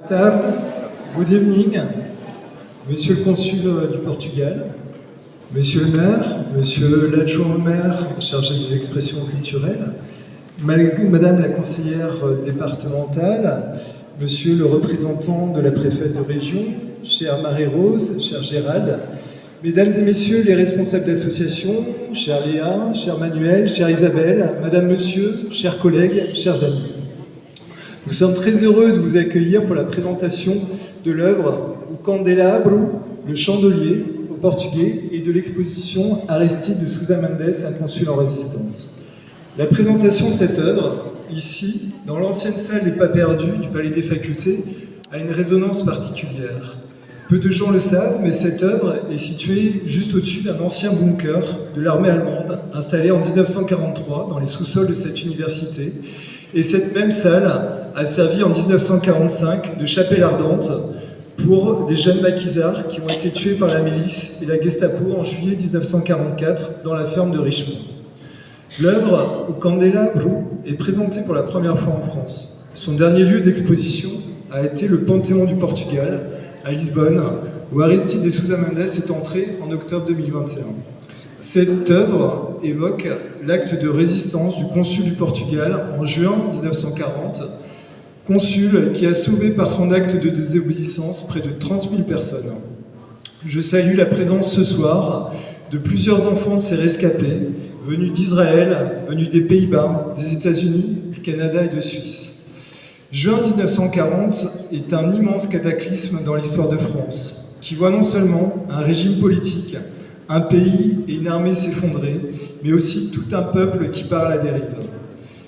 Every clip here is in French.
Table, good evening, Monsieur le Consul du Portugal, Monsieur le maire, Monsieur l'adjoint au maire chargé des expressions culturelles, Madame la conseillère départementale, Monsieur le représentant de la préfète de région, chère Marie-Rose, cher Gérald, Mesdames et Messieurs les responsables d'associations, chère Léa, cher Manuel, chère Isabelle, Madame, Monsieur, chers collègues, chers amis. Nous sommes très heureux de vous accueillir pour la présentation de l'œuvre O Candelabro, le chandelier au portugais, et de l'exposition Aristide de Sousa Mendes, un consul en résistance. La présentation de cette œuvre, ici, dans l'ancienne salle des Pas Perdus du Palais des Facultés, a une résonance particulière. Peu de gens le savent, mais cette œuvre est située juste au-dessus d'un ancien bunker de l'armée allemande, installé en 1943 dans les sous-sols de cette université. Et cette même salle a servi en 1945 de chapelle ardente pour des jeunes maquisards qui ont été tués par la milice et la Gestapo en juillet 1944 dans la ferme de Richemont. L'œuvre O Candelabro est présentée pour la première fois en France. Son dernier lieu d'exposition a été le Panthéon du Portugal, à Lisbonne, où Aristide de Sousa Mendes est entré en octobre 2021. Cette œuvre évoque l'acte de résistance du consul du Portugal en juin 1940, consul qui a sauvé par son acte de désobéissance près de 30 000 personnes. Je salue la présence ce soir de plusieurs enfants de ces rescapés, venus d'Israël, venus des Pays-Bas, des États-Unis, du Canada et de Suisse. Juin 1940 est un immense cataclysme dans l'histoire de France, qui voit non seulement un régime politique, un pays et une armée s'effondrer, mais aussi tout un peuple qui part à la dérive.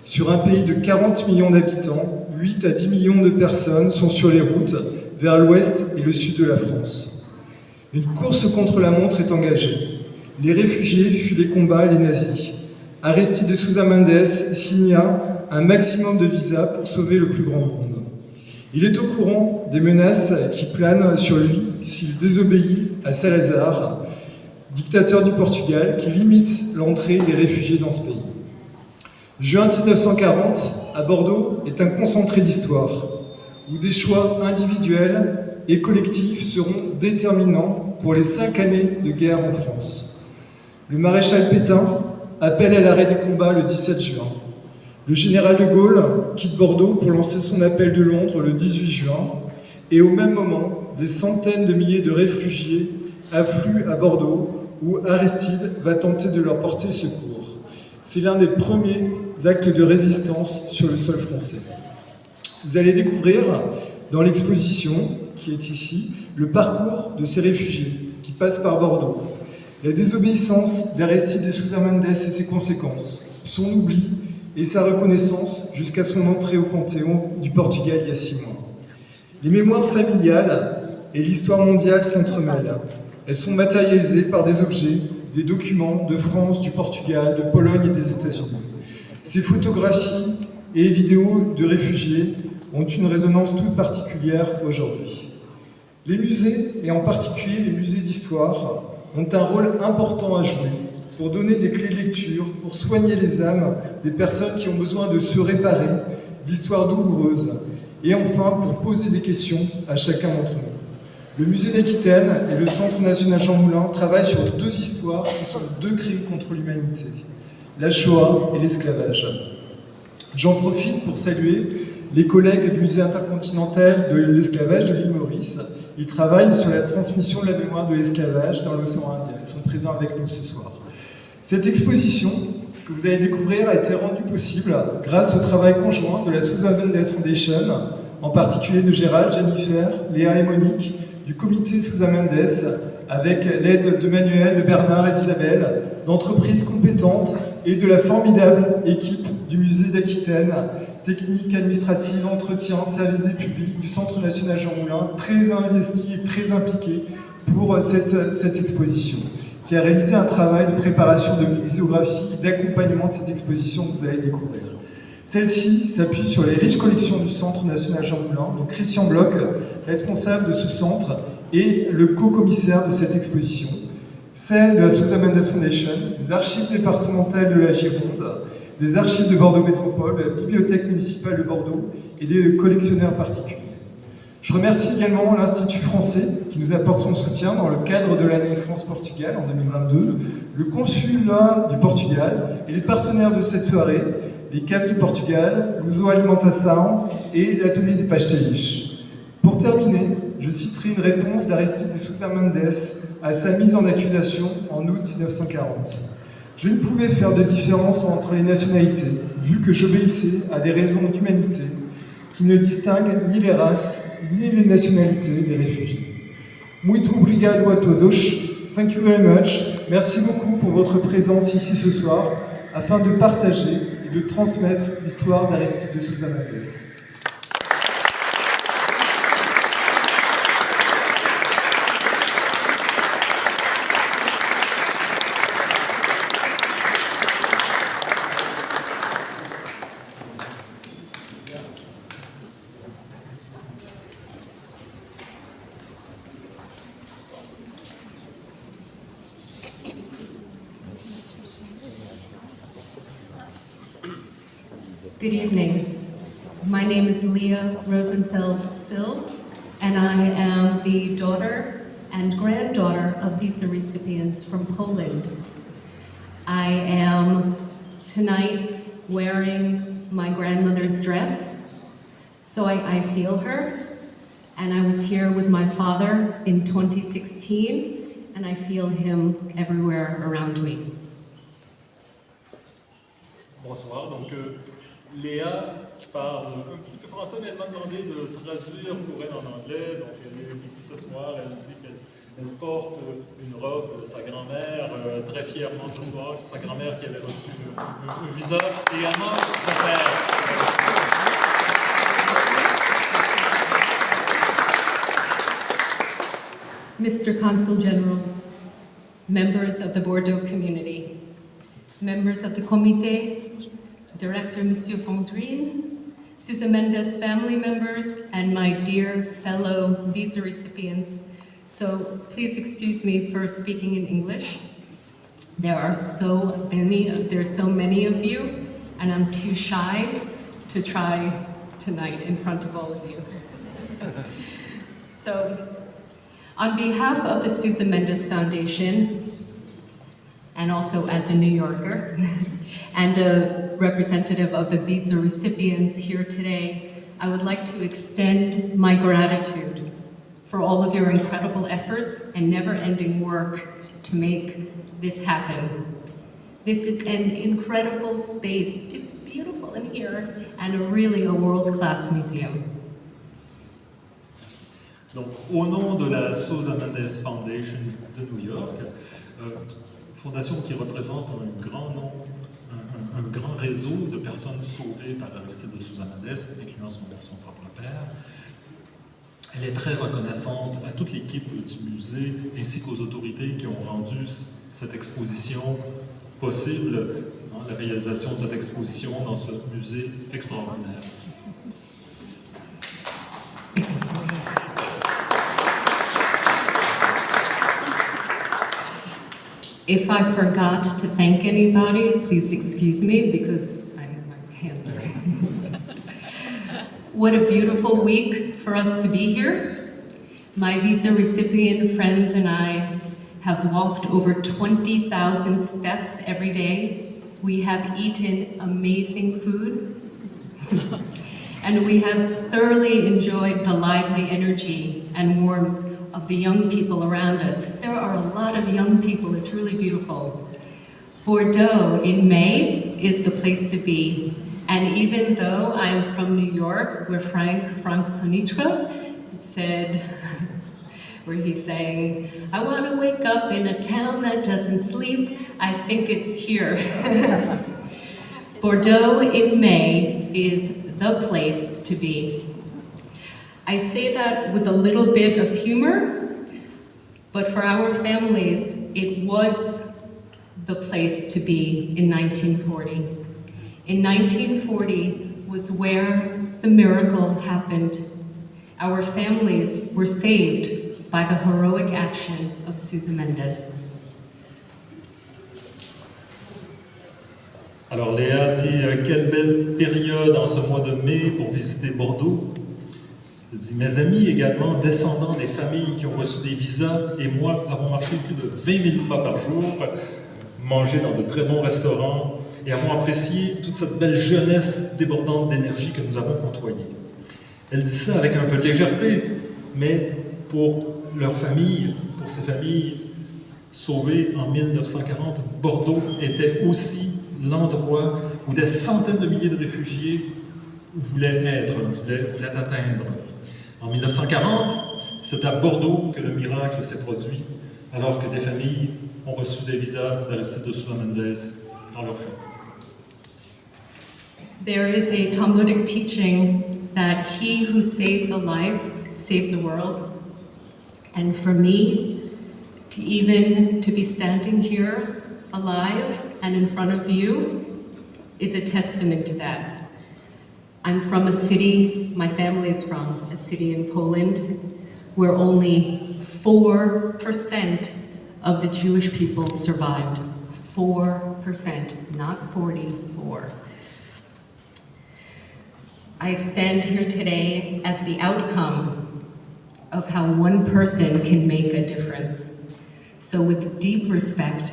Sur un pays de 40 millions d'habitants, 8 à 10 millions de personnes sont sur les routes vers l'ouest et le sud de la France. Une course contre la montre est engagée. Les réfugiés fuient les combats et les nazis. Aristide de Sousa Mendes signa un maximum de visas pour sauver le plus grand monde. Il est au courant des menaces qui planent sur lui s'il désobéit à Salazar, dictateur du Portugal, qui limite l'entrée des réfugiés dans ce pays. Juin 1940, à Bordeaux, est un concentré d'histoire, où des choix individuels et collectifs seront déterminants pour les 5 années de guerre en France. Le maréchal Pétain appelle à l'arrêt des combats le 17 juin. Le général de Gaulle quitte Bordeaux pour lancer son appel de Londres le 18 juin, et au même moment, des centaines de milliers de réfugiés affluent à Bordeaux, où Aristide va tenter de leur porter secours. C'est l'un des premiers actes de résistance sur le sol français. Vous allez découvrir dans l'exposition, qui est ici, le parcours de ces réfugiés qui passent par Bordeaux, la désobéissance d'Aristide de Sousa Mendes et ses conséquences, son oubli et sa reconnaissance jusqu'à son entrée au Panthéon du Portugal il y a 6 mois. Les mémoires familiales et l'histoire mondiale s'entremêlent. Elles sont matérialisées par des objets, des documents de France, du Portugal, de Pologne et des États-Unis. Ces photographies et vidéos de réfugiés ont une résonance toute particulière aujourd'hui. Les musées, et en particulier les musées d'histoire, ont un rôle important à jouer pour donner des clés de lecture, pour soigner les âmes des personnes qui ont besoin de se réparer, d'histoires douloureuses, et enfin pour poser des questions à chacun d'entre nous. Le musée d'Aquitaine et le Centre national Jean Moulin travaillent sur 2 histoires qui sont 2 crimes contre l'humanité, la Shoah et l'esclavage. J'en profite pour saluer les collègues du musée intercontinental de l'esclavage de l'île Maurice. Ils travaillent sur la transmission de la mémoire de l'esclavage dans l'océan Indien. Ils sont présents avec nous ce soir. Cette exposition que vous allez découvrir a été rendue possible grâce au travail conjoint de la Sousa Mendes Foundation, en particulier de Gérald, Jennifer, Léa et Monique, du comité Sousa Mendes, avec l'aide de Manuel, de Bernard et d'Isabelle, d'entreprises compétentes et de la formidable équipe du musée d'Aquitaine, technique, administrative, entretien, service des publics, du Centre national Jean Moulin, très investi et très impliqué pour cette exposition, qui a réalisé un travail de préparation de muséographie et d'accompagnement de cette exposition que vous allez découvrir. Celle-ci s'appuie sur les riches collections du Centre national Jean Moulin, donc Christian Bloch, responsable de ce centre et le co-commissaire de cette exposition, celle de la Sousa Mendes Foundation, des archives départementales de la Gironde, des archives de Bordeaux Métropole, de la Bibliothèque municipale de Bordeaux et des collectionneurs particuliers. Je remercie également l'Institut français qui nous apporte son soutien dans le cadre de l'année France-Portugal en 2022, le consulat du Portugal et les partenaires de cette soirée, les caves du Portugal, l'Uso Alimentação et l'atelier des pastéis. Pour terminer, je citerai une réponse d'Aristide de Sousa Mendes à sa mise en accusation en août 1940. Je ne pouvais faire de différence entre les nationalités, vu que j'obéissais à des raisons d'humanité qui ne distinguent ni les races, ni les nationalités des réfugiés. Muito obrigado a todos. Thank you very much. Merci beaucoup pour votre présence ici ce soir, afin de partager et de transmettre l'histoire d'Aristide de Sousa Mendes. Good evening. My name is Leah Rosenfeld Sills, and I am the daughter and granddaughter of visa recipients from Poland. I am tonight wearing my grandmother's dress, so I feel her, and I was here with my father in 2016, and I feel him everywhere around me. Bonsoir, donc Léa parle un petit peu français, mais elle m'a demandé de traduire pour elle en anglais. Donc elle est ici ce soir, elle dit qu'elle porte une robe de sa grand-mère, très fièrement ce soir, sa grand-mère qui avait reçu un visa, et également son père. Mr. Consul General, members of the Bordeaux community, members of the Comité, Director Monsieur Fondrine, Sousa Mendes family members, and my dear fellow visa recipients. So please excuse me for speaking in English. There's so many of you, and I'm too shy to try tonight in front of all of you. So, on behalf of the Sousa Mendes Foundation, and also as a New Yorker, and a representative of the visa recipients here today, I would like to extend my gratitude for all of your incredible efforts and never-ending work to make this happen. This is an incredible space. It's beautiful in here, and really a world-class museum. Donc, au nom de la Sousa Mendes Foundation de New York, fondation qui représente un grand réseau de personnes sauvées par Aristide de Sousa Mendes, incluant son propre père. Elle est très reconnaissante à toute l'équipe du musée ainsi qu'aux autorités qui ont rendu cette exposition possible, la réalisation de cette exposition dans ce musée extraordinaire. If I forgot to thank anybody, please excuse me because my hands are. What a beautiful week for us to be here. My visa recipient friends and I have walked over 20,000 steps every day. We have eaten amazing food. And we have thoroughly enjoyed the lively energy and warmth of the young people around us. There are a lot of young people, it's really beautiful. Bordeaux in May is the place to be. And even though I'm from New York, where Frank Sinatra said, where he's saying, I want to wake up in a town that doesn't sleep, I think it's here. Bordeaux in May is the place to be. I say that with a little bit of humor, but for our families, it was the place to be in 1940. In 1940 was where the miracle happened. Our families were saved by the heroic action of Sousa Mendes. Alors Léa dit quelle belle période en ce mois de mai pour visiter Bordeaux. Il dit « Mes amis également, descendants des familles qui ont reçu des visas, et moi avons marché plus de 20 000 pas par jour, mangé dans de très bons restaurants, et avons apprécié toute cette belle jeunesse débordante d'énergie que nous avons côtoyée. » Elle dit ça avec un peu de légèreté, mais pour leur famille, pour ces familles sauvées en 1940, Bordeaux était aussi l'endroit où des centaines de milliers de réfugiés voulaient être, voulaient atteindre. En 1940, c'est à Bordeaux que le miracle s'est produit, alors que des familles ont reçu des visas d'Aristide de Souza Mendes dans leur famille. There is a Talmudic teaching that he who saves a life saves the world. And for me, to be standing here alive and in front of you is a testament to that. I'm from a city, my family is from a city in Poland, where only 4% of the Jewish people survived. 4%, not 44. I stand here today as the outcome of how one person can make a difference. So with deep respect,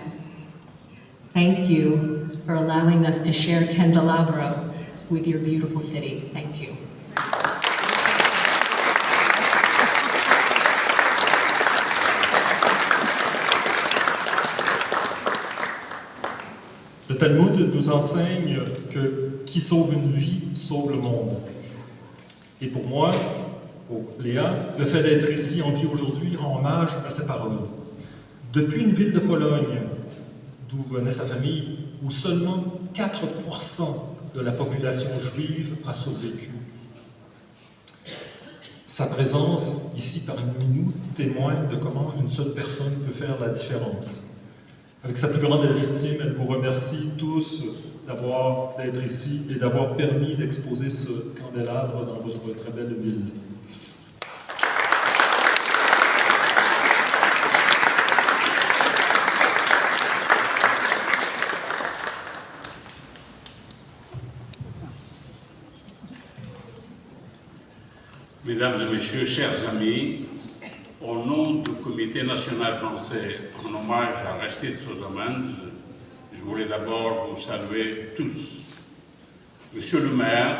thank you for allowing us to share Candelabro with your beautiful city. Thank you. Le Talmud nous enseigne que qui sauve une vie sauve le monde. Et pour moi, pour Léa, le fait d'être ici en vie aujourd'hui rend hommage à ces paroles. Depuis une ville de Pologne, d'où venait sa famille, où seulement 4% de la population juive a survécu. Sa présence ici parmi nous témoigne de comment une seule personne peut faire la différence. Avec sa plus grande estime, elle vous remercie tous d'être ici et d'avoir permis d'exposer ce candélabre dans votre très belle ville. Mesdames et messieurs, chers amis, au nom du Comité national français en hommage à Aristide Souza Mendes, je voulais d'abord vous saluer tous. Monsieur le maire,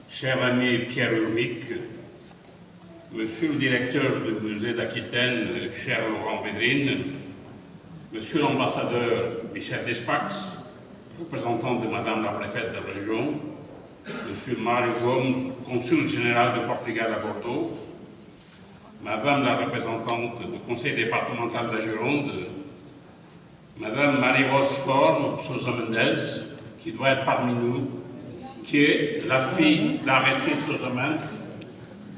cher ami Pierre Urmic, monsieur le directeur du musée d'Aquitaine, cher Laurent Védrine, monsieur l'ambassadeur Michel Despax, représentant de madame la préfète de la région, monsieur Mario Gomes, consul général de Portugal à Bordeaux, madame la représentante du conseil départemental de la Gironde, madame Marie-Rose Forme Souza Mendes, qui doit être parmi nous, qui est la fille d'Aristide Souza Mendes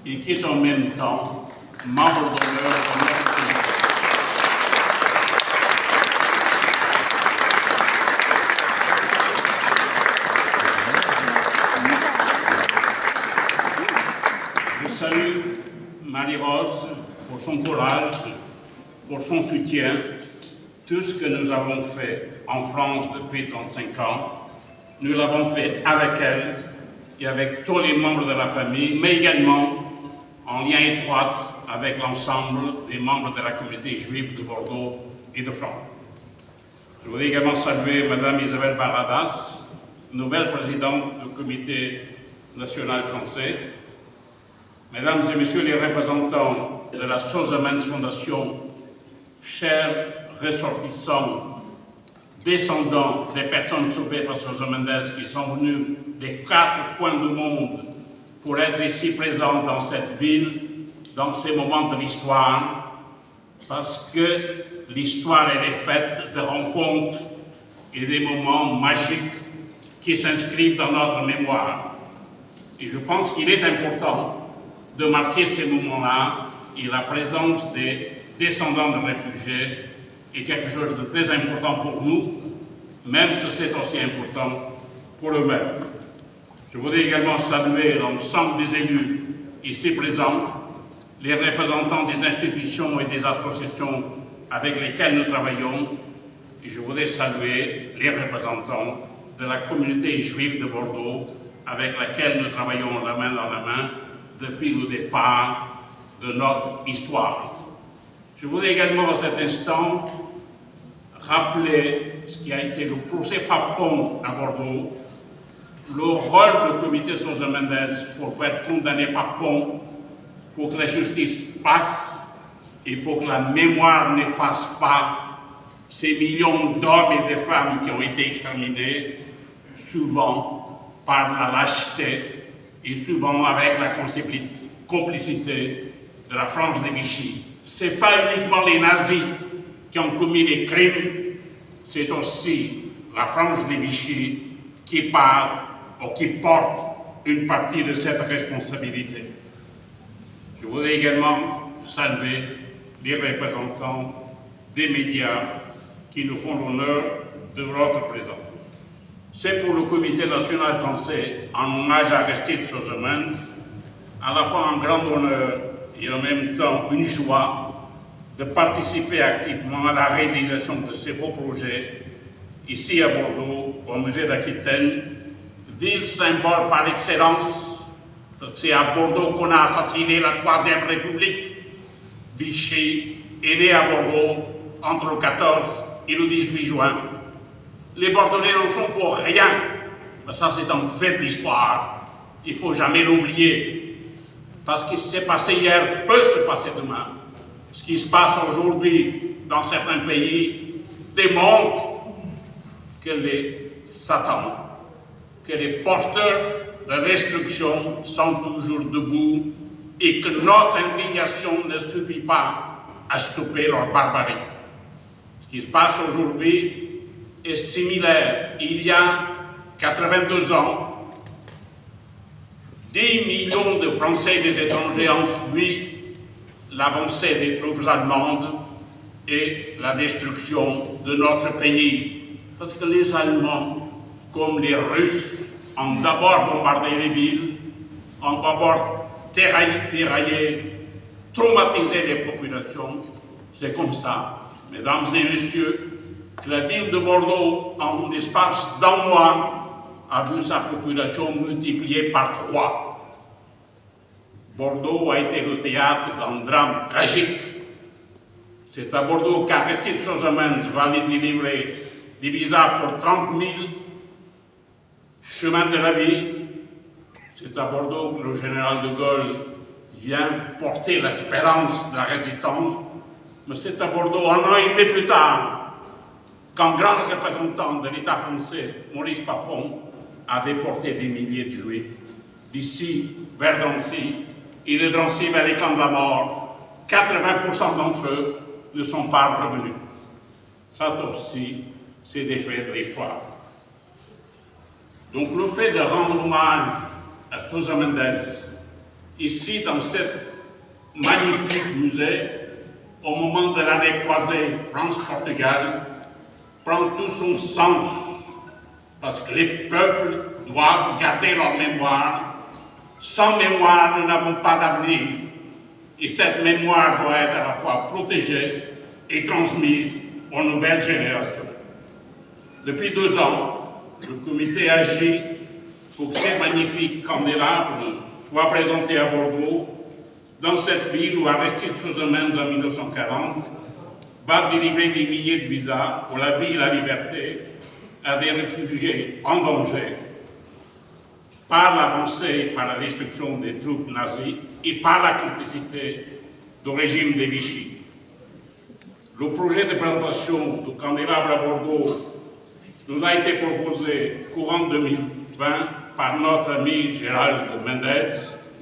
et qui est en même temps membre d'honneur de notre comité. Je salue Marie-Rose pour son courage, pour son soutien. Tout ce que nous avons fait en France depuis 35 ans, nous l'avons fait avec elle et avec tous les membres de la famille, mais également en lien étroit avec l'ensemble des membres de la communauté juive de Bordeaux et de France. Je voudrais également saluer Madame Isabelle Barradas, nouvelle présidente du comité national français, Mesdames et Messieurs les représentants de la Souza Mendes Fondation, chers ressortissants, descendants des personnes sauvées par Souza Mendes qui sont venus des 4 coins du monde pour être ici présents dans cette ville, dans ces moments de l'histoire, parce que l'histoire elle est faite de rencontres et des moments magiques qui s'inscrivent dans notre mémoire. Et je pense qu'il est important de marquer ces moments-là, et la présence des descendants de réfugiés est quelque chose de très important pour nous, même si c'est aussi important pour eux-mêmes. Je voudrais également saluer l'ensemble des élus ici présents, les représentants des institutions et des associations avec lesquelles nous travaillons, et je voudrais saluer les représentants de la communauté juive de Bordeaux, avec laquelle nous travaillons la main dans la main depuis le départ de notre histoire. Je voudrais également à cet instant rappeler ce qui a été le procès Papon à Bordeaux, le rôle du comité Sousa Mendes pour faire condamner Papon, pour que la justice passe et pour que la mémoire n'efface pas ces millions d'hommes et de femmes qui ont été exterminés, souvent par la lâcheté et souvent avec la complicité de la France de Vichy. Ce n'est pas uniquement les nazis qui ont commis les crimes, c'est aussi la France de Vichy qui parle ou qui porte une partie de cette responsabilité. Je voudrais également saluer les représentants des médias qui nous font l'honneur de votre présence. C'est pour le Comité national français, en hommage à Aristide Sousa Mendes, à la fois un grand honneur et en même temps une joie de participer activement à la réalisation de ces beaux projets ici à Bordeaux, au musée d'Aquitaine, ville symbole par excellence. C'est à Bordeaux qu'on a assassiné la Troisième République. Vichy est né à Bordeaux entre le 14 et le 18 juin. Les Bordelais n'en sont pour rien. Mais ça, c'est un fait de l'histoire. Il ne faut jamais l'oublier. Parce que ce qui s'est passé hier peut se passer demain. Ce qui se passe aujourd'hui dans certains pays démontre que les satans, que les porteurs de destruction sont toujours debout et que notre indignation ne suffit pas à stopper leur barbarie. Ce qui se passe aujourd'hui est similaire. Il y a 82 ans, 10 millions de Français et des étrangers ont fui l'avancée des troupes allemandes et la destruction de notre pays. Parce que les Allemands, comme les Russes, ont d'abord bombardé les villes, ont d'abord terraillé, traumatisé les populations. C'est comme ça, mesdames et messieurs, que la ville de Bordeaux, en l'espace d'un mois, a vu sa population multipliée par 3. Bordeaux a été le théâtre d'un drame tragique. C'est à Bordeaux qu'Aristide Sousa Mendes va aller délivrer des visas pour 30 000 chemins de la vie. C'est à Bordeaux que le général de Gaulle vient porter l'espérance de la résistance. Mais c'est à Bordeaux, un an et demi plus tard, qu'un grand représentant de l'État français, Maurice Papon, a déporté des milliers de Juifs d'ici vers Drancy et de Drancy vers les camps de la mort. 80% d'entre eux ne sont pas revenus. Ça aussi, c'est des faits de l'histoire. Donc le fait de rendre hommage à Sousa Mendes, ici dans cet magnifique musée, au moment de l'année croisée France-Portugal, prend tout son sens, parce que les peuples doivent garder leur mémoire. Sans mémoire, nous n'avons pas d'avenir. Et cette mémoire doit être à la fois protégée et transmise aux nouvelles générations. Depuis 2 ans, le comité agit pour que ces magnifiques candélabres soient présentés à Bordeaux, dans cette ville où Aristide Sousa Mendes en 1940 va délivrer des milliers de visas pour la vie et la liberté à des réfugiés en danger par l'avancée et par la destruction des troupes nazies et par la complicité du régime de Vichy. Le projet de présentation du candélabre à Bordeaux nous a été proposé courant 2020 par notre ami Gérald Mendes.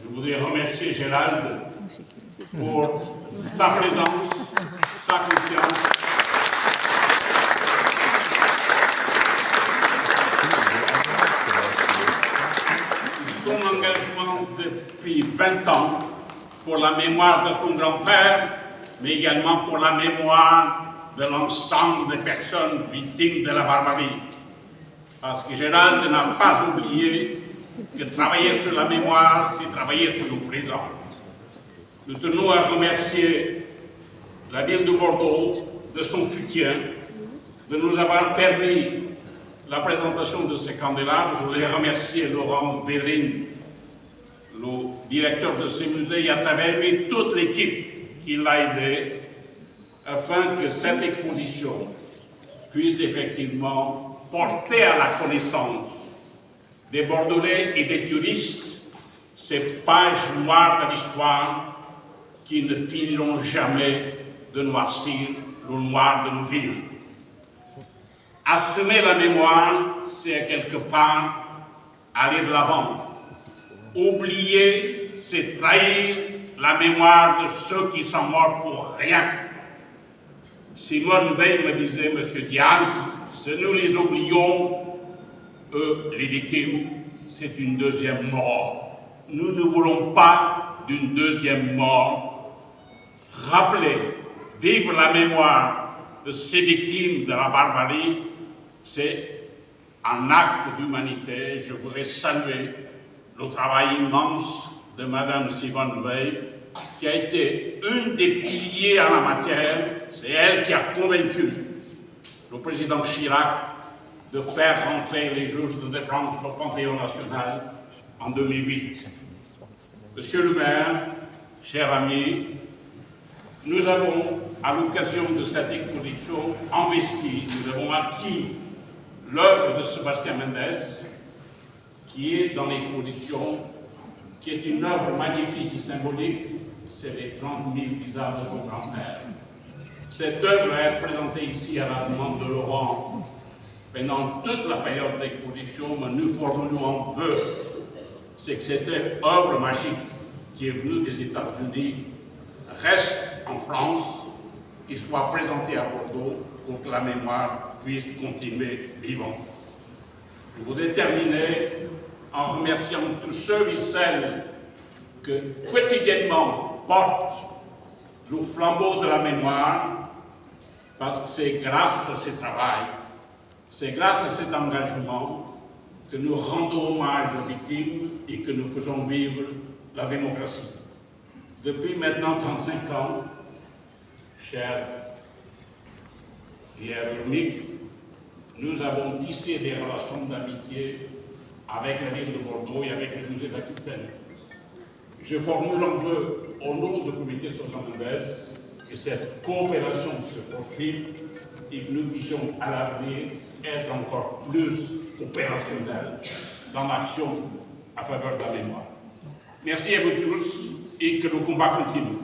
Je voudrais remercier Gérald pour sa présence, sa confiance. Son engagement depuis 20 ans pour la mémoire de son grand-père, mais également pour la mémoire de l'ensemble des personnes victimes de la barbarie. Parce que Gérald n'a pas oublié que travailler sur la mémoire, c'est travailler sur le présent. Nous tenons à remercier la ville de Bordeaux de son soutien, de nous avoir permis la présentation de ces candélabres. Je voudrais remercier Laurent Védrine, le directeur de ce musée et à travers lui toute l'équipe qui l'a aidé afin que cette exposition puisse effectivement porter à la connaissance des Bordelais et des touristes ces pages noires de l'histoire qui ne finiront jamais de noircir le noir de nos villes. Assumer la mémoire, c'est quelque part aller de l'avant. Oublier, c'est trahir la mémoire de ceux qui sont morts pour rien. Simone Veil me disait, Monsieur Diaz, si nous les oublions, eux, les victimes, c'est une deuxième mort. Nous ne voulons pas d'une deuxième mort. Rappeler, vivre la mémoire de ces victimes de la barbarie, c'est un acte d'humanité. Je voudrais saluer le travail immense de Madame Simone Veil, qui a été une des piliers en la matière. C'est elle qui a convaincu le président Chirac de faire rentrer les juges de défense au Panthéon national en 2008. Monsieur le maire, chers amis, nous avons, à l'occasion de cette exposition, investi, nous avons acquis l'œuvre de Sébastien Mendes, qui est dans l'exposition, qui est une œuvre magnifique et symbolique, c'est les 30 000 visages de son grand-père. Cette œuvre va être présentée ici à la demande de Laurent pendant toute la période d'exposition, mais nous formulons un vœu, c'est que cette œuvre magique qui est venue des États-Unis reste en France et soit présentée à Bordeaux pour que la mémoire puisse continuer vivante. Je voudrais terminer en remerciant tous ceux et celles que quotidiennement portent le flambeau de la mémoire, parce que c'est grâce à ce travail, c'est grâce à cet engagement que nous rendons hommage aux victimes et que nous faisons vivre la démocratie. Depuis maintenant 35 ans, cher Pierre Urmic, nous avons tissé des relations d'amitié avec la ville de Bordeaux et avec le musée d'Aquitaine. Je formule un vœu au nom du comité 72 que cette coopération se poursuive et que nous puissions à l'avenir être encore plus opérationnels dans l'action à faveur de la mémoire. Merci à vous tous et que le combat continue.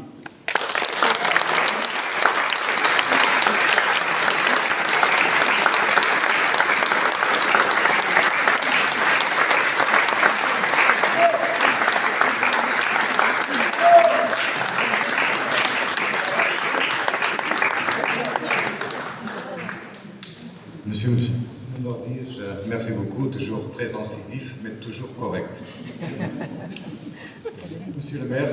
Monsieur Mordige, merci beaucoup, toujours très incisif, mais toujours correct. Monsieur le maire,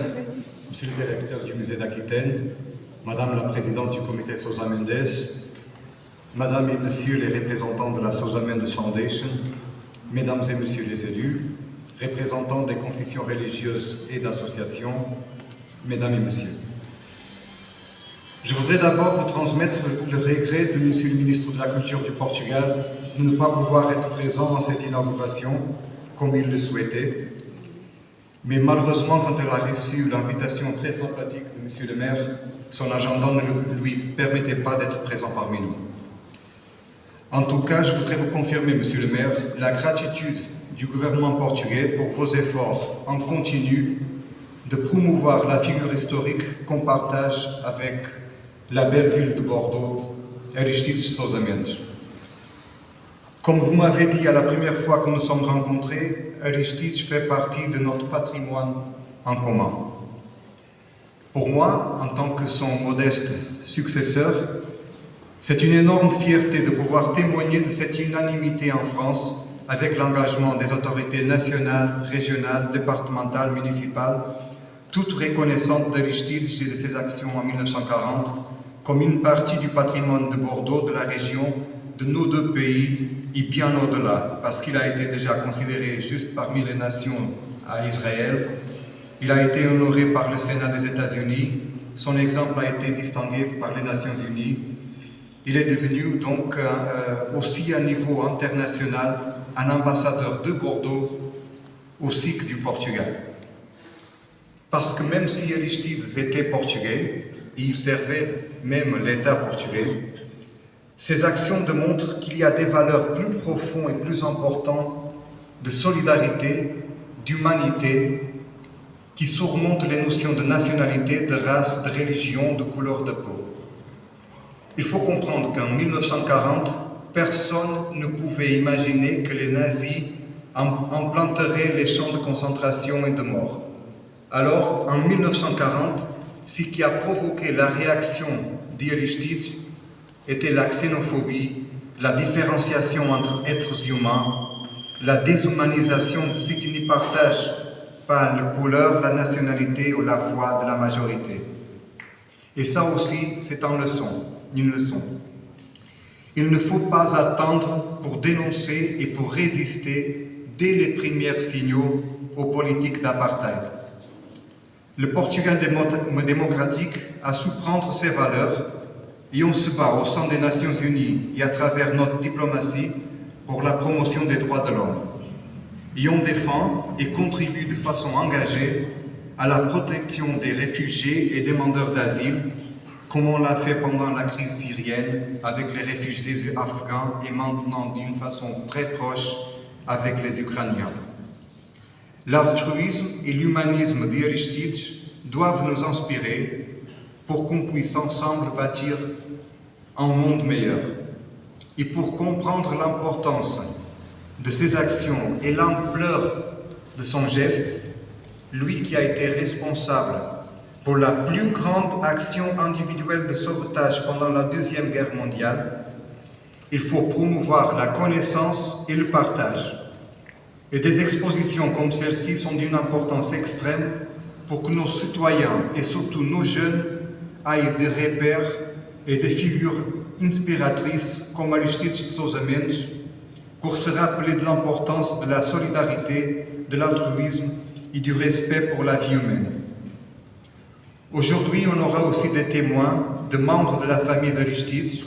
monsieur le directeur du musée d'Aquitaine, madame la présidente du comité Sousa Mendes, madame et monsieur les représentants de la Sousa Mendes Foundation, mesdames et messieurs les élus, représentants des confessions religieuses et d'associations, mesdames et messieurs. Je voudrais d'abord vous transmettre le regret de monsieur le ministre de la Culture du Portugal de ne pas pouvoir être présent à cette inauguration comme il le souhaitait. Mais malheureusement, quand elle a reçu l'invitation très sympathique de monsieur le maire, son agenda ne lui permettait pas d'être présent parmi nous. En tout cas, je voudrais vous confirmer, monsieur le maire, la gratitude du gouvernement portugais pour vos efforts en continu de promouvoir la figure historique qu'on partage avec la belle ville de Bordeaux, Aristides Sousa Mendes. Comme vous m'avez dit à la première fois que nous sommes rencontrés, Aristides fait partie de notre patrimoine en commun. Pour moi, en tant que son modeste successeur, c'est une énorme fierté de pouvoir témoigner de cette unanimité en France avec l'engagement des autorités nationales, régionales, départementales, municipales, toutes reconnaissantes d'Aristides et de ses actions en 1940 comme une partie du patrimoine de Bordeaux, de la région, de nos deux pays et bien au-delà, parce qu'il a été déjà considéré juste parmi les nations à Israël. Il a été honoré par le Sénat des États-Unis, son exemple a été distingué par les Nations Unies. Il est devenu donc aussi à niveau international un ambassadeur de Bordeaux aussi que du Portugal. Parce que même si Aristides était portugais, et il servait même l'État portugais, ses actions démontrent qu'il y a des valeurs plus profondes et plus importantes de solidarité, d'humanité, qui surmontent les notions de nationalité, de race, de religion, de couleur de peau. Il faut comprendre qu'en 1940, personne ne pouvait imaginer que les nazis implanteraient les champs de concentration et de mort. Alors, en 1940, ce qui a provoqué la réaction d'Aristides était la xénophobie, la différenciation entre êtres humains, la déshumanisation de ceux qui ne partagent pas la couleur, la nationalité ou la foi de la majorité. Et ça aussi, c'est une leçon. Il ne faut pas attendre pour dénoncer et pour résister dès les premiers signaux aux politiques d'apartheid. Le Portugal démocratique a su prendre ses valeurs et on se bat au sein des Nations Unies et à travers notre diplomatie pour la promotion des droits de l'homme. Et on défend et contribue de façon engagée à la protection des réfugiés et demandeurs d'asile, comme on l'a fait pendant la crise syrienne avec les réfugiés afghans et maintenant d'une façon très proche avec les Ukrainiens. L'altruisme et l'humanisme d'Aristides doivent nous inspirer pour qu'on puisse ensemble bâtir un monde meilleur. Et pour comprendre l'importance de ses actions et l'ampleur de son geste, lui qui a été responsable pour la plus grande action individuelle de sauvetage pendant la Deuxième Guerre mondiale, il faut promouvoir la connaissance et le partage. Et des expositions comme celle-ci sont d'une importance extrême pour que nos citoyens et surtout nos jeunes aient des repères et des figures inspiratrices comme Aristides de Sousa Mendes pour se rappeler de l'importance de la solidarité, de l'altruisme et du respect pour la vie humaine. Aujourd'hui, on aura aussi des témoins, des membres de la famille d'Aristides,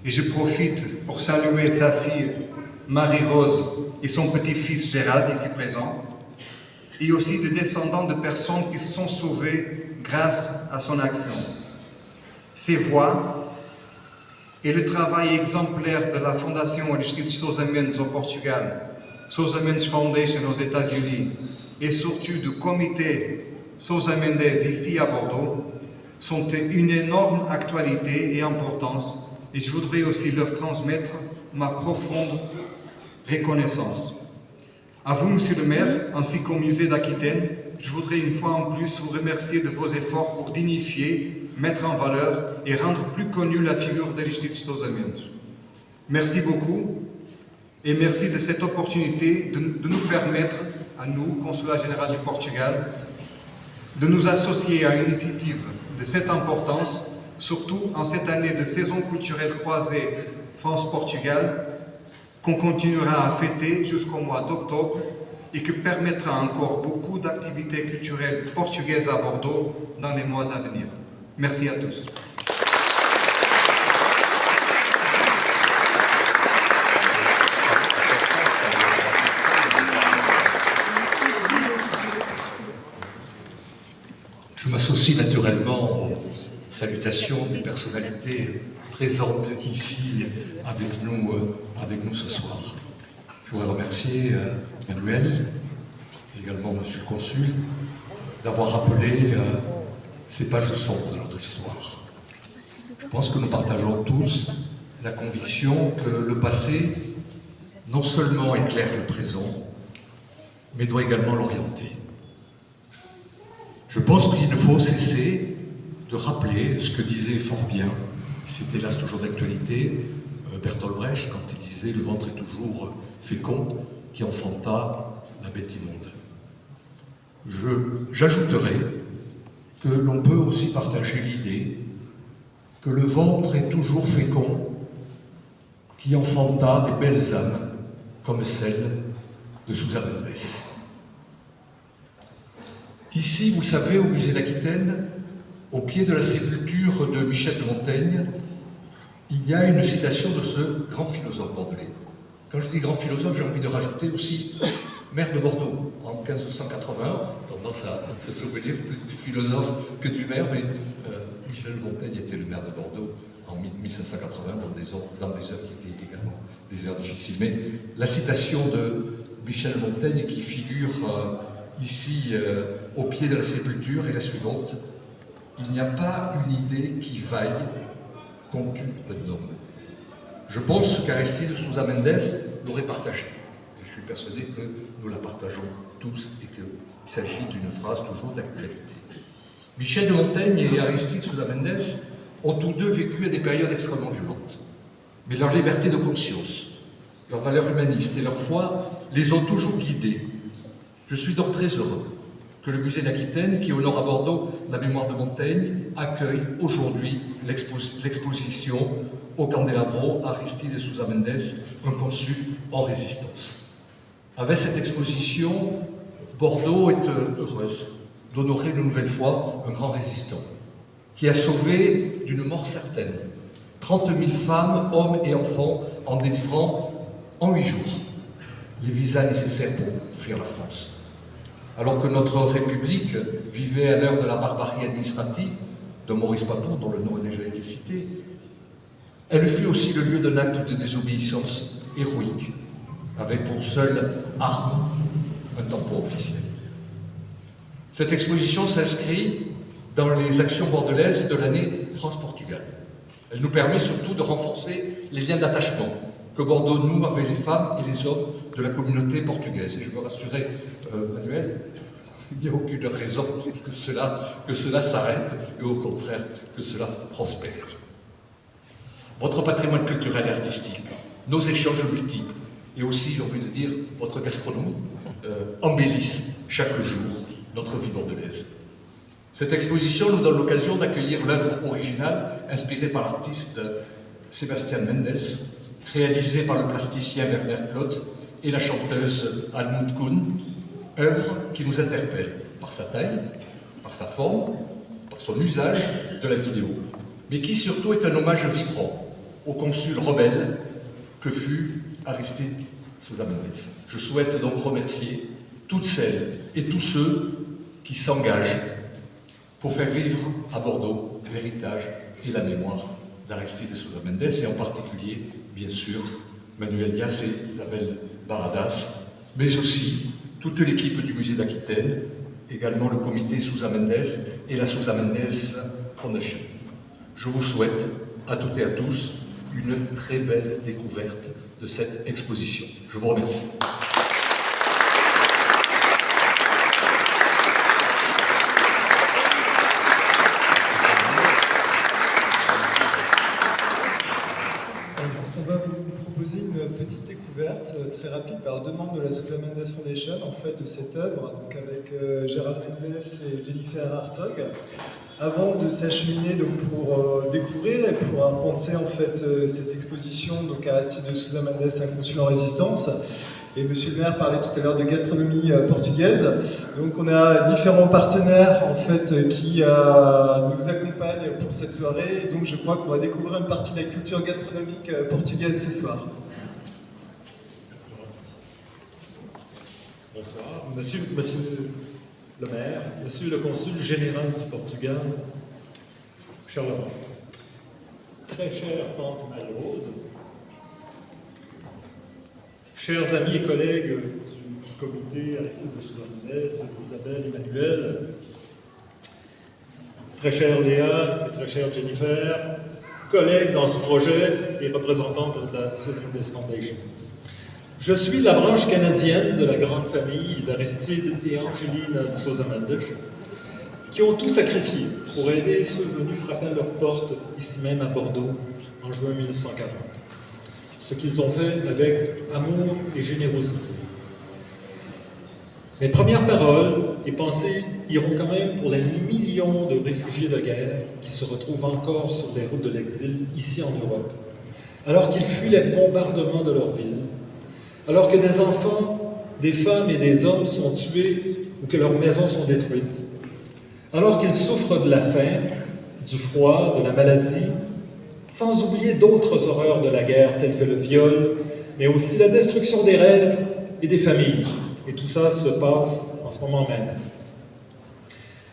et je profite pour saluer sa fille Marie-Rose et son petit-fils Gérald, ici présent, et aussi des descendants de personnes qui se sont sauvées grâce à son action. Ses voix et le travail exemplaire de la Fondation Aristides Sousa Mendes au Portugal, Sousa Mendes Foundation aux États-Unis et surtout du comité Sousa Mendes ici à Bordeaux sont d'une énorme actualité et importance, et je voudrais aussi leur transmettre ma profonde reconnaissance. À vous, Monsieur le maire, ainsi qu'au musée d'Aquitaine, je voudrais une fois en plus vous remercier de vos efforts pour dignifier, mettre en valeur et rendre plus connue la figure d'Aristides Sousa Mendes. Merci beaucoup et merci de cette opportunité de nous permettre, à nous, Consulat général du Portugal, de nous associer à une initiative de cette importance, surtout en cette année de saison culturelle croisée France-Portugal, qu'on continuera à fêter jusqu'au mois d'octobre et qui permettra encore beaucoup d'activités culturelles portugaises à Bordeaux dans les mois à venir. Merci à tous. Je m'associe naturellement aux salutations des personnalités présentes ici avec nous ce soir. Je voudrais remercier Manuel, également Monsieur le Consul, d'avoir rappelé ces pages sombres de notre histoire. Je pense que nous partageons tous la conviction que le passé non seulement éclaire le présent, mais doit également l'orienter. Je pense qu'il ne faut cesser de rappeler ce que disait fort bien, c'était là toujours d'actualité, Bertolt Brecht, quand il disait « Le ventre est toujours fécond, qui enfanta la bête immonde ». J'ajouterai que l'on peut aussi partager l'idée que le ventre est toujours fécond, qui enfanta des belles âmes, comme celle de Sousa Mendes. Ici, vous savez, au musée d'Aquitaine, au pied de la sépulture de Michel de Montaigne, il y a une citation de ce grand philosophe bordelais. Quand je dis grand philosophe, j'ai envie de rajouter aussi maire de Bordeaux en 1580, tendance à se souvenir plus du philosophe que du maire, mais Michel Montaigne était le maire de Bordeaux en 1580 dans des heures qui étaient également des heures difficiles. Mais la citation de Michel Montaigne qui figure ici au pied de la sépulture est la suivante: il n'y a pas une idée qui vaille qu'on tue un homme. Je pense qu'Aristide Sousa Mendes l'aurait partagé. Je suis persuadé que nous la partageons tous et qu'il s'agit d'une phrase toujours d'actualité. Michel de Montaigne et Aristide Sousa Mendes ont tous deux vécu à des périodes extrêmement violentes. Mais leur liberté de conscience, leurs valeurs humanistes et leur foi les ont toujours guidés. Je suis donc très heureux que le musée d'Aquitaine, qui honore à Bordeaux la mémoire de Montaigne, accueille aujourd'hui l'exposition au Candélabro Aristide Sousa Mendes, un consul en résistance. Avec cette exposition, Bordeaux est heureuse d'honorer une nouvelle fois un grand résistant qui a sauvé d'une mort certaine 30 000 femmes, hommes et enfants en délivrant en 8 jours les visas nécessaires pour fuir la France. Alors que notre République vivait à l'heure de la barbarie administrative de Maurice Papon, dont le nom a déjà été cité, elle fut aussi le lieu d'un acte de désobéissance héroïque, avec pour seule arme un tampon officiel. Cette exposition s'inscrit dans les actions bordelaises de l'année France-Portugal. Elle nous permet surtout de renforcer les liens d'attachement que Bordeaux noue avec les femmes et les hommes de la communauté portugaise. Et je veux rassurer Manuel, il n'y a aucune raison que cela s'arrête, et au contraire que cela prospère. Votre patrimoine culturel et artistique, nos échanges multiples, et aussi, j'ai envie de dire, votre gastronomie, embellissent chaque jour notre vie bordelaise. Cette exposition nous donne l'occasion d'accueillir l'œuvre originale inspirée par l'artiste Sébastien Mendes, réalisée par le plasticien Werner Klotz et la chanteuse Almut Kuhn, œuvre qui nous interpelle par sa taille, par sa forme, par son usage de la vidéo, mais qui surtout est un hommage vibrant au consul rebelle que fut Aristide Sousa Mendes. Je souhaite donc remercier toutes celles et tous ceux qui s'engagent pour faire vivre à Bordeaux l'héritage et la mémoire d'Aristide Sousa Mendes, et en particulier, bien sûr, Manuel Dias et Isabelle Baradas, mais aussi toute l'équipe du musée d'Aquitaine, également le comité Sousa Mendes et la Sousa Mendes Foundation. Je vous souhaite à toutes et à tous une très belle découverte de cette exposition. Je vous remercie. On va vous proposer une petite découverte très rapide par demande de la Sousa Mendes Foundation en fait de cette œuvre, donc avec Gérald Mendes et Jennifer Hartog. Avant de s'acheminer donc pour découvrir et pour arpenter en fait cette exposition donc à Aristide Sousa Mendes, un consul en résistance, et Monsieur le maire parlait tout à l'heure de gastronomie portugaise. Donc on a différents partenaires en fait qui nous accompagnent pour cette soirée. Et donc je crois qu'on va découvrir une partie de la culture gastronomique portugaise ce soir. Bonsoir. Monsieur le maire, monsieur le consul général du Portugal, cher Laurent, très chère tante Marie-Rose, chers amis et collègues du comité Aristide Sousa Mendes, Isabelle, Emmanuel, très chère Léa et très chère Jennifer, collègues dans ce projet et représentantes de la Sousa Mendes Foundation. Je suis la branche canadienne de la grande famille d'Aristide et Angeline Sousa Mendes, qui ont tout sacrifié pour aider ceux venus frapper à leur porte, ici même à Bordeaux, en juin 1940. Ce qu'ils ont fait avec amour et générosité. Mes premières paroles et pensées iront quand même pour les millions de réfugiés de guerre qui se retrouvent encore sur les routes de l'exil, ici en Europe, alors qu'ils fuient les bombardements de leur ville, alors que des enfants, des femmes et des hommes sont tués ou que leurs maisons sont détruites, alors qu'ils souffrent de la faim, du froid, de la maladie, sans oublier d'autres horreurs de la guerre telles que le viol, mais aussi la destruction des rêves et des familles, et tout ça se passe en ce moment même.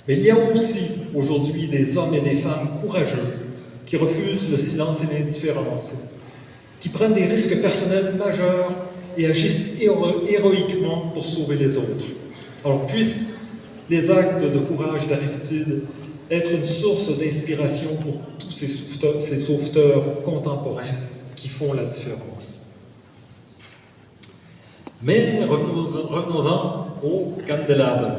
Mais il y a aussi aujourd'hui des hommes et des femmes courageux qui refusent le silence et l'indifférence, qui prennent des risques personnels majeurs et agissent héroïquement pour sauver les autres. Alors puissent les actes de courage d'Aristide être une source d'inspiration pour tous ces sauveteurs contemporains qui font la différence. Mais revenons-en au candélabre.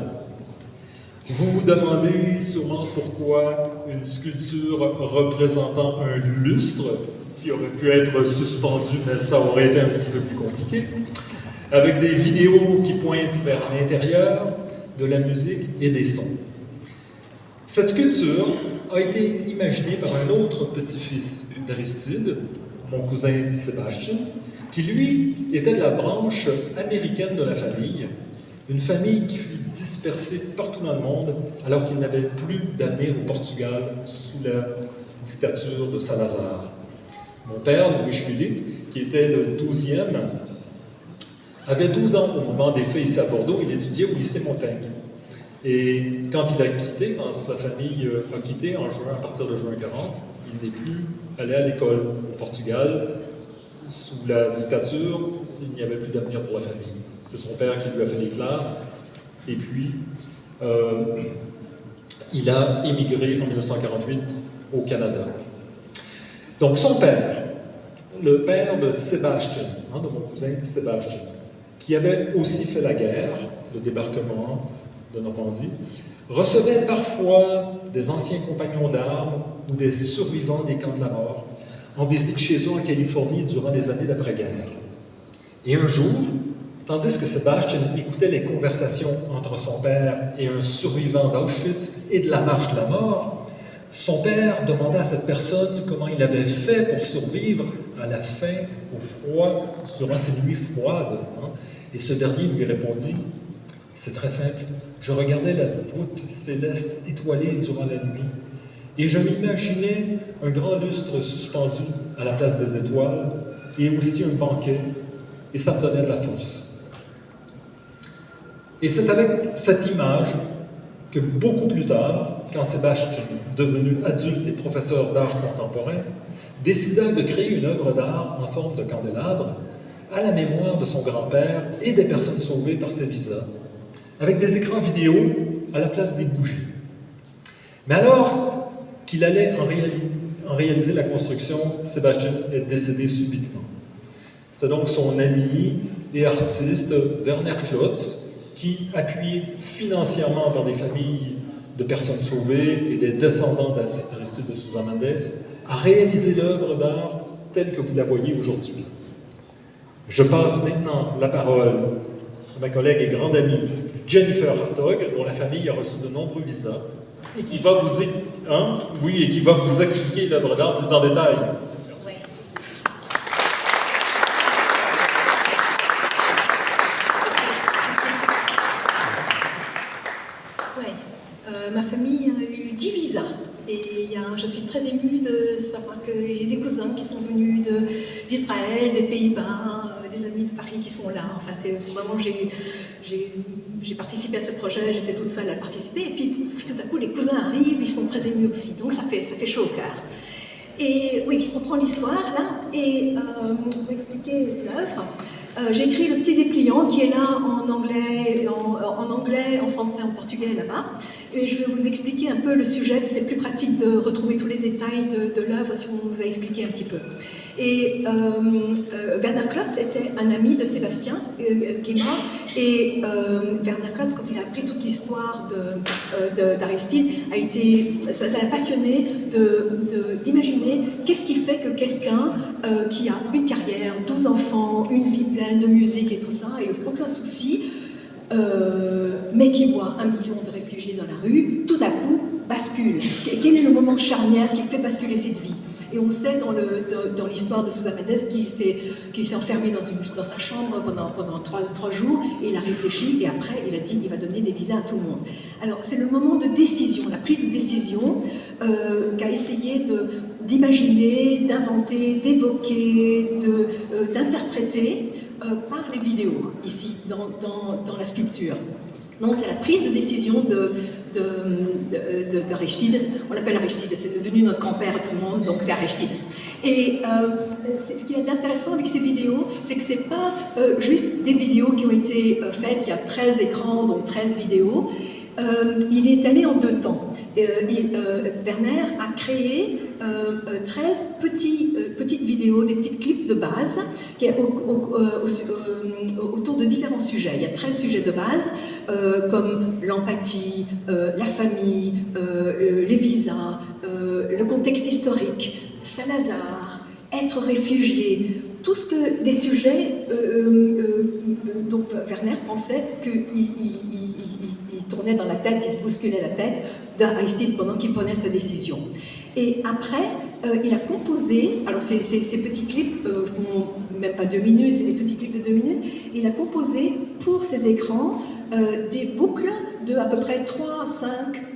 Vous vous demandez sûrement pourquoi une sculpture représentant un lustre, qui aurait pu être suspendu, mais ça aurait été un petit peu plus compliqué, avec des vidéos qui pointent vers l'intérieur, de la musique et des sons. Cette sculpture a été imaginée par un autre petit-fils d'Aristide, mon cousin Sébastien, qui lui était de la branche américaine de la famille, une famille qui fut dispersée partout dans le monde alors qu'il n'avait plus d'avenir au Portugal sous la dictature de Salazar. Mon père, Louis-Philippe, qui était le 12e, avait 12 ans au moment des faits ici à Bordeaux. Il étudiait au lycée Montaigne. Et quand sa famille a quitté à partir de juin 40, il n'est plus allé à l'école au Portugal. Sous la dictature, il n'y avait plus d'avenir pour la famille. C'est son père qui lui a fait les classes. Et puis, il a émigré en 1948 au Canada. Donc son père, le père de Sébastien, de mon cousin Sébastien, qui avait aussi fait la guerre, le débarquement de Normandie, recevait parfois des anciens compagnons d'armes ou des survivants des camps de la mort en visite chez eux en Californie durant les années d'après-guerre. Et un jour, tandis que Sébastien écoutait les conversations entre son père et un survivant d'Auschwitz et de la marche de la mort, son père demanda à cette personne comment il avait fait pour survivre à la faim, au froid, durant ces nuits froides. Et ce dernier lui répondit, « C'est très simple, je regardais la voûte céleste étoilée durant la nuit, et je m'imaginais un grand lustre suspendu à la place des étoiles, et aussi un banquet, et ça me donnait de la force. » Et c'est avec cette image que beaucoup plus tard, quand Sébastien, devenu adulte et professeur d'art contemporain, décida de créer une œuvre d'art en forme de candélabre à la mémoire de son grand-père et des personnes sauvées par ses visas, avec des écrans vidéo à la place des bougies. Mais alors qu'il allait en réaliser la construction, Sébastien est décédé subitement. C'est donc son ami et artiste Werner Klotz qui, appuyé financièrement par des familles de personnes sauvées et des descendants d'Aristide de Sousa Mendes, a réalisé l'œuvre d'art telle que vous la voyez aujourd'hui. Je passe maintenant la parole à ma collègue et grande amie Jennifer Hartog, dont la famille a reçu de nombreux visas, et qui va vous expliquer l'œuvre d'art plus en détail. Ma famille a eu 10 visas et je suis très émue de savoir que j'ai des cousins qui sont venus d'Israël, des Pays-Bas, des amis de Paris qui sont là. Enfin, c'est vraiment, j'ai participé à ce projet, j'étais toute seule à participer et puis tout à coup les cousins arrivent, ils sont très émus aussi, donc ça fait chaud au cœur. Et oui, je reprends l'histoire là et pour expliquer l'œuvre. J'ai écrit le petit dépliant qui est là en anglais, en français, en portugais là-bas. Et je vais vous expliquer un peu le sujet, c'est plus pratique de retrouver tous les détails de l'œuvre si on vous a expliqué un petit peu. Et Werner Klotz était un ami de Sébastien qui est mort. Et Werner Klotz, quand il a appris toute l'histoire d'Aristide, ça l'a passionné d'imaginer qu'est-ce qui fait que quelqu'un qui a une carrière, 12 enfants, une vie pleine de musique et tout ça, et aucun souci, mais qui voit 1 million de réfugiés dans la rue, tout à coup bascule. Quel est le moment charnière qui fait basculer cette vie? Et on sait dans l'histoire de Sousa Mendes qu'il s'est enfermé dans sa chambre pendant 3 jours, et il a réfléchi, et après il a dit qu'il va donner des visas à tout le monde. Alors c'est le moment de décision, la prise de décision qu'a essayé d'imaginer, d'inventer, d'évoquer, d'interpréter par les vidéos, ici, dans la sculpture. Donc c'est la prise de décision d'Aristides. On l'appelle Aristides, c'est devenu notre grand-père à tout le monde, donc c'est Aristides. Et ce qui est intéressant avec ces vidéos, c'est que c'est pas juste des vidéos qui ont été faites, il y a 13 écrans, donc 13 vidéos. Il est allé en 2 temps. Werner a créé 13 petites vidéos, des petits clips de base qui est autour de différents sujets. Il y a 13 sujets de base comme l'empathie, la famille, les visas, le contexte historique, Salazar, être réfugié, tout ce que des sujets dont Werner pensait qu'il tournait dans la tête, il se bousculait la tête d'Aristide pendant qu'il prenait sa décision. Et après, il a composé, alors ces petits clips font même pas 2 minutes, c'est des petits clips de 2 minutes, il a composé pour ces écrans des boucles de à peu près 3 à 5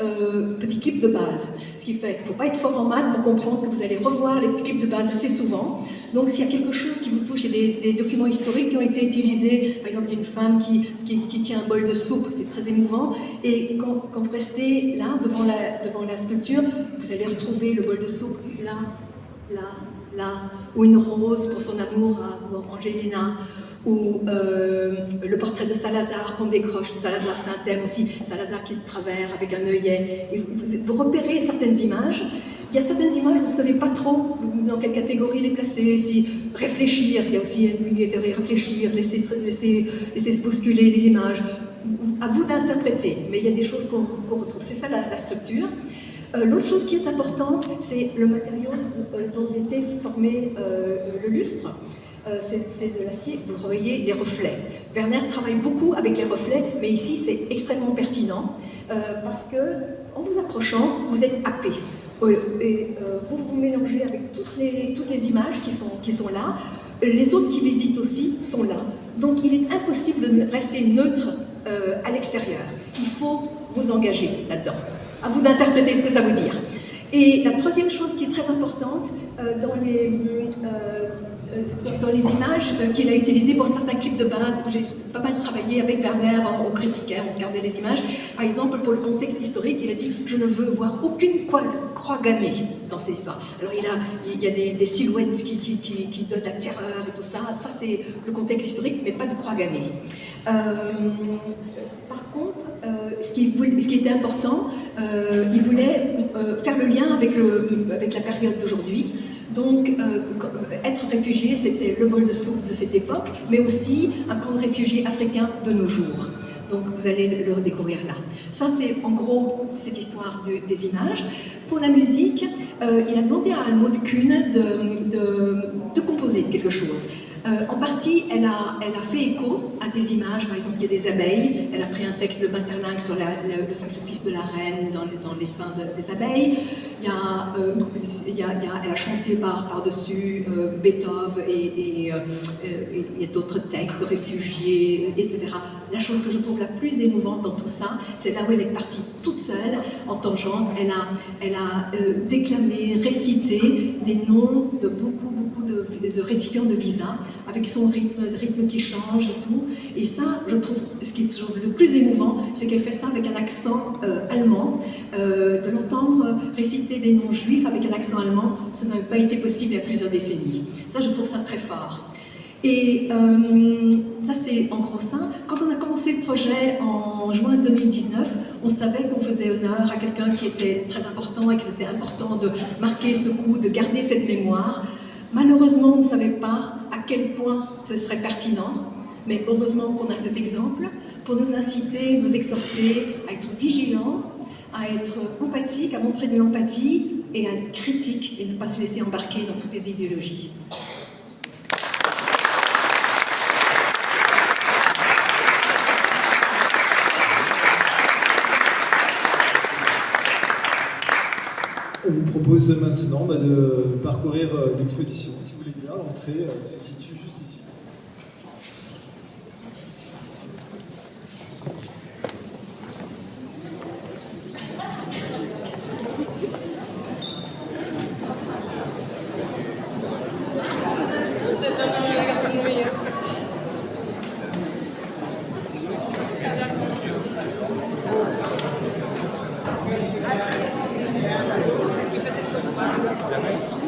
petits clips de base. Ce qui fait qu'il ne faut pas être fort en maths pour comprendre que vous allez revoir les clips de base assez souvent. Donc s'il y a quelque chose qui vous touche, il y a des documents historiques qui ont été utilisés. Par exemple, il y a une femme qui tient un bol de soupe, c'est très émouvant. Et quand vous restez là, devant la sculpture, vous allez retrouver le bol de soupe là, ou une rose pour son amour à Angelina, ou le portrait de Salazar qu'on décroche. Salazar, c'est un thème aussi, Salazar qui est de travers avec un œillet. Et vous repérez certaines images. Il y a certaines images, vous ne savez pas trop dans quelle catégorie les placer, si réfléchir, il y a aussi une théorie réfléchir, laisser se bousculer les images. À vous d'interpréter, mais il y a des choses qu'on retrouve. C'est ça la structure. L'autre chose qui est importante, c'est le matériau dont était formé le lustre. C'est de l'acier, vous voyez les reflets. Werner travaille beaucoup avec les reflets, mais ici c'est extrêmement pertinent parce que en vous approchant, vous êtes happé. Et vous vous mélangez avec toutes les images qui sont là. Les autres qui visitent aussi sont là. Donc il est impossible de rester neutre à l'extérieur. Il faut vous engager là-dedans. À vous d'interpréter ce que ça veut dire. Et la troisième chose qui est très importante dans les images qu'il a utilisées pour certains clips de base, j'ai pas mal travaillé avec Werner, on critiquait, on regardait les images. Par exemple, pour le contexte historique, il a dit « Je ne veux voir aucune croix gammée dans ces histoires ». Alors il y a des silhouettes qui donnent la terreur et tout ça. Ça, c'est le contexte historique, mais pas de croix gammée. Par contre, ce qui était important, il voulait faire le lien avec la période d'aujourd'hui. Donc, être réfugié, c'était le bol de soupe de cette époque, mais aussi un camp de réfugiés africains de nos jours. Donc, vous allez le redécouvrir là. Ça, c'est en gros cette histoire des images. Pour la musique, il a demandé à Almod Kuhn de composer quelque chose. En partie, elle a fait écho à des images, par exemple il y a des abeilles, elle a pris un texte de Maeterlinck sur le sacrifice de la reine dans les seins des abeilles, elle a chanté par-dessus Beethoven et il y a d'autres textes, réfugiés, etc. La chose que je trouve la plus émouvante dans tout ça, c'est là où elle est partie toute seule, en tangente, elle a déclamé, récité des noms de beaucoup de récipients de visa, avec son rythme qui change et tout. Et ça, je trouve, ce qui est le plus émouvant, c'est qu'elle fait ça avec un accent allemand. De l'entendre réciter des noms juifs avec un accent allemand, ça n'avait pas été possible il y a plusieurs décennies. Ça, je trouve ça très fort. Et ça, c'est en gros ça. Quand on a commencé le projet en juin 2019, on savait qu'on faisait honneur à quelqu'un qui était très important et que c'était important de marquer ce coup, de garder cette mémoire. Malheureusement, on ne savait pas à quel point ce serait pertinent, mais heureusement qu'on a cet exemple pour nous inciter, nous exhorter à être vigilants, à être empathiques, à montrer de l'empathie et à être critiques et ne pas se laisser embarquer dans toutes les idéologies. On vous propose maintenant de parcourir l'exposition. Si vous voulez bien, l'entrée se situe juste ici. examen.